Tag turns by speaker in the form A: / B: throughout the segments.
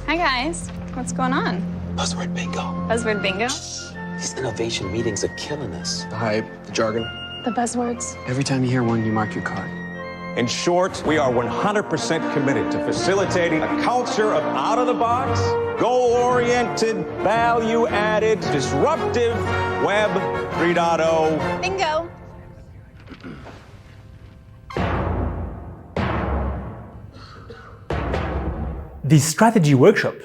A: Hi guys, what's going on?
B: Buzzword bingo.
A: Buzzword bingo?
B: These innovation meetings are killing us.
C: The hype, the jargon.
A: The buzzwords?
C: Every time you hear one, you mark your card.
D: In short, we are 100% committed to facilitating a culture of out-of-the-box, goal-oriented, value-added, disruptive Web 3.0.
A: Bingo!
E: This strategy workshop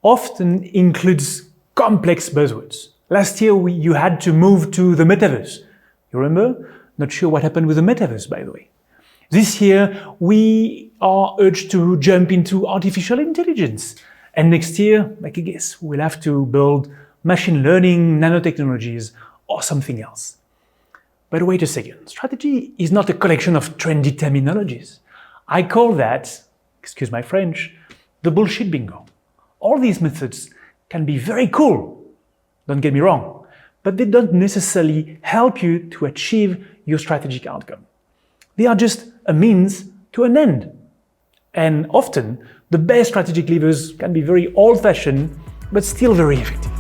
E: often includes complex buzzwords. Last year, you had to move to the metaverse. You remember? Not sure what happened with the metaverse, by the way. This year, we are urged to jump into artificial intelligence. And next year, make a guess, we'll have to build machine learning, nanotechnologies, or something else. But wait a second, strategy is not a collection of trendy terminologies. I call that, excuse my French, the bullshit bingo. All these methods can be very cool, don't get me wrong, but they don't necessarily help you to achieve your strategic outcome. They are just a means to an end. And often, the best strategic levers can be very old-fashioned, but still very effective.